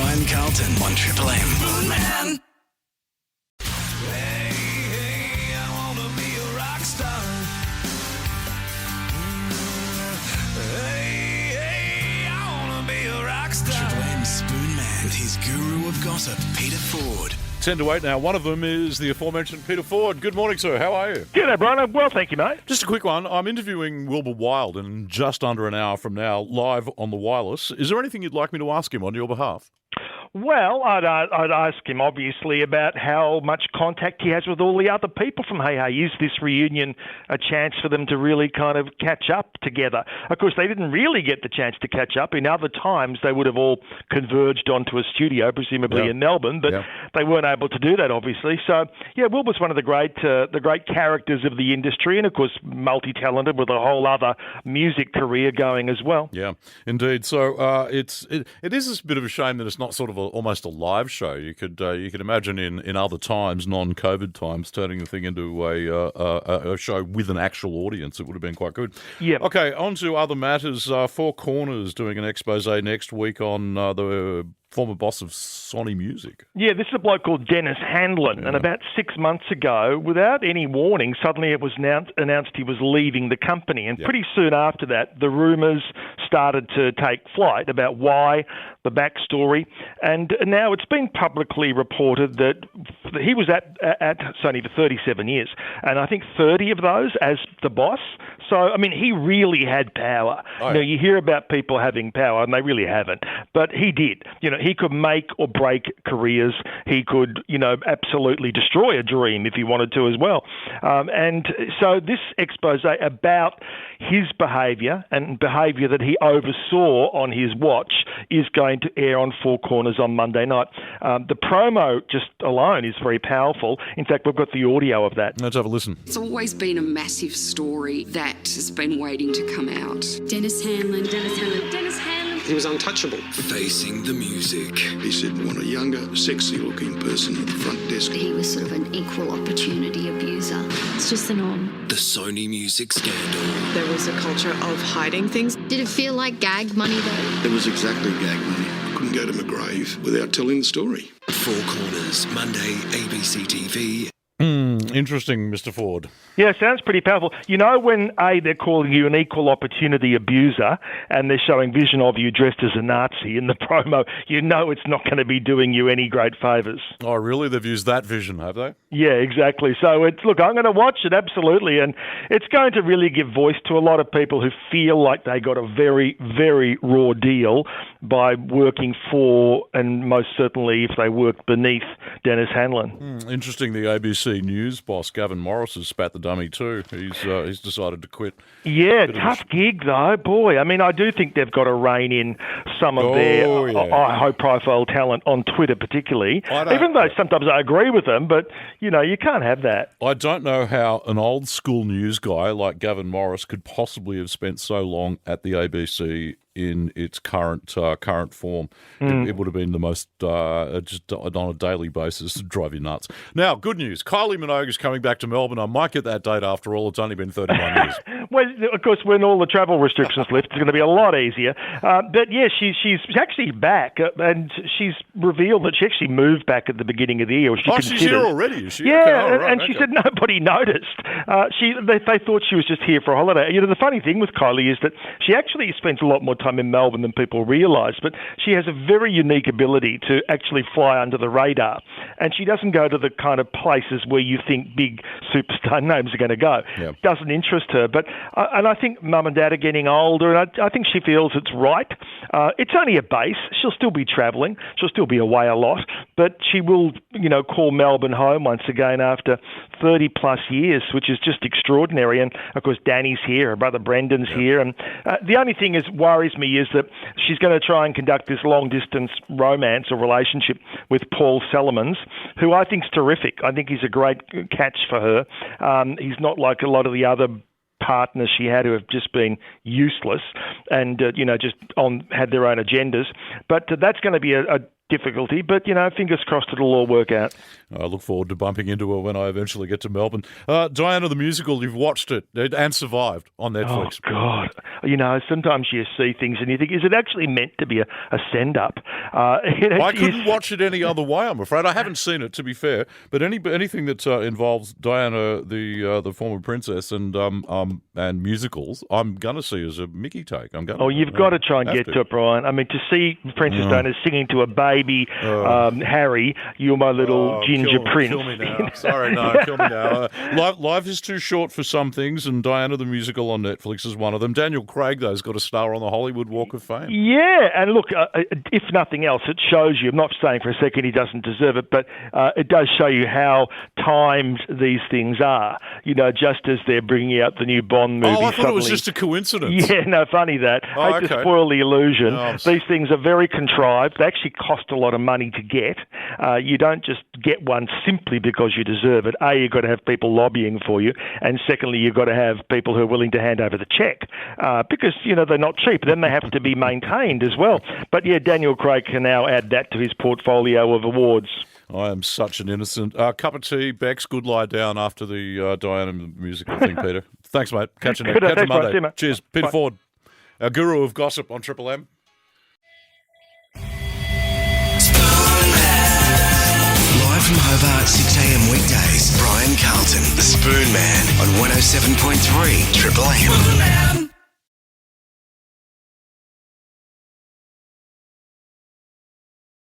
Ryan Carlton on Triple M. Moon Man. Hey, I wanna be a rock star. Hey, I wanna be a rock star. Triple M Spoon Man with his guru of gossip, Peter Ford. 10 to 8 now. One of them is the aforementioned Peter Ford. Good morning, sir. How are you? G'day, Brian. I'm well, thank you, mate. Just a quick one. I'm interviewing Wilbur Wilde in just under an hour from now, live on the wireless. Is there anything you'd like me to ask him on your behalf? Well, I'd ask him, obviously, about how much contact he has with all the other people from Hey Hey. Is this reunion a chance for them to really kind of catch up together? Of course, they didn't really get the chance to catch up. In other times, they would have all converged onto a studio, presumably in Melbourne, but they weren't able to do that, obviously. So, yeah, Wilbur's one of the great characters of the industry, and, of course, multi-talented with a whole other music career going as well. Yeah, indeed. So it is a bit of a shame that it's not sort of almost a live show. You could imagine in other times, non-COVID times, turning the thing into a show with an actual audience. It would have been quite good. Yeah. Okay, on to other matters. Four Corners doing an expose next week on the former boss of Sony Music. Yeah, this is a bloke called Dennis Handlin, and about 6 months ago, without any warning, suddenly it was announced he was leaving the company, and pretty soon after that, the rumours started to take flight about why, the backstory, and now it's been publicly reported that he was at Sony for 37 years, and I think 30 of those as the boss. So, I mean, he really had power. You hear about people having power, and they really haven't, but he did. He could make or break careers. He could, absolutely destroy a dream if he wanted to as well. And so this expose about his behaviour and behaviour that he oversaw on his watch is going to air on Four Corners on Monday night. The promo just alone is very powerful. In fact, we've got the audio of that. Let's have a listen. It's always been a massive story that has been waiting to come out. Dennis Handlin. He was untouchable. Facing the music. He said, want a younger, sexy-looking person at the front desk. He was sort of an equal opportunity abuser. It's just the norm. The Sony Music scandal. There was a culture of hiding things. Did it feel like gag money, though? It was exactly gag money. I couldn't go to my grave without telling the story. Four Corners, Monday, ABC TV. Interesting, Mr. Ford. Yeah, sounds pretty powerful. When they're calling you an equal opportunity abuser and they're showing vision of you dressed as a Nazi in the promo, it's not going to be doing you any great favours. Oh, really? They've used that vision, have they? Yeah, exactly. So I'm going to watch it, absolutely, and it's going to really give voice to a lot of people who feel like they got a very, very raw deal by working for, and most certainly if they worked beneath, Dennis Handlin. Interesting, the ABC News boss, Gavin Morris, has spat the dummy too. He's decided to quit. Yeah, tough gig though, boy. I mean, I do think they've got to rein in some of their high-profile talent on Twitter particularly, even though sometimes I agree with them, but, you can't have that. I don't know how an old-school news guy like Gavin Morris could possibly have spent so long at the ABC in its current form. It would have been the most, just on a daily basis, to drive you nuts. Now, good news. Kylie Minogue is coming back to Melbourne. I might get that date after all. It's only been 31 years. Well, of course, when all the travel restrictions lift, it's going to be a lot easier. But, yeah, she's actually back, and she's revealed that she actually moved back at the beginning of the year. She's here already, is she? Yeah, she said nobody noticed. They thought she was just here for a holiday. The funny thing with Kylie is that she actually spends a lot more time in Melbourne than people realise, but she has a very unique ability to actually fly under the radar, and she doesn't go to the kind of places where you think big superstar names are going to go. Yep. Doesn't interest her, and I think Mum and Dad are getting older, and I think she feels it's right. It's only a base. She'll still be travelling. She'll still be away a lot, but she will, call Melbourne home once again after 30 plus years, which is just extraordinary. And of course, Danny's here, her brother Brendan's here, and the only thing is worries me is that she's going to try and conduct this long-distance romance or relationship with Paul Sellemans, who I think's terrific. I think he's a great catch for her. He's not like a lot of the other partners she had who have just been useless and, just had their own agendas. But that's going to be a difficulty, but, fingers crossed it'll all work out. I look forward to bumping into her when I eventually get to Melbourne. Diana the Musical, you've watched it and survived on Netflix. Oh, God. Sometimes you see things and you think, is it actually meant to be a send-up? I couldn't watch it any other way, I'm afraid. I haven't seen it, to be fair, but anything that involves Diana, the former princess, and musicals, I'm going to see as a Mickey take. You've got to try and get to it, Brian. I mean, to see Princess Diana singing to a baby Harry, you're my little ginger prince. Kill me now. Sorry, no, kill me now. Life is too short for some things, and Diana the Musical on Netflix is one of them. Daniel Craig, though, has got a star on the Hollywood Walk of Fame. Yeah, and look, if nothing else, it shows you, I'm not saying for a second he doesn't deserve it, but it does show you how timed these things are. Just as they're bringing out the new Bond movie. Oh, I thought it was just a coincidence. Yeah, no, funny that. I hate to spoil the illusion. These things are very contrived. They actually cost a lot of money to get. You don't just get one simply because you deserve it. You've got to have people lobbying for you, and secondly, you've got to have people who are willing to hand over the check because, they're not cheap. Then they have to be maintained as well. But yeah, Daniel Craig can now add that to his portfolio of awards. I am such an innocent. Cup of tea, Bex, good lie down after the Diana Musical thing, Peter. Thanks, mate. Catch you next. Catch you Monday. Mate. Cheers. Peter Bye. Ford, our guru of gossip on Triple M. Live from Hobart, 6 a.m. weekdays. Brian Carlton, the Spoon Man on 107.3 Triple M.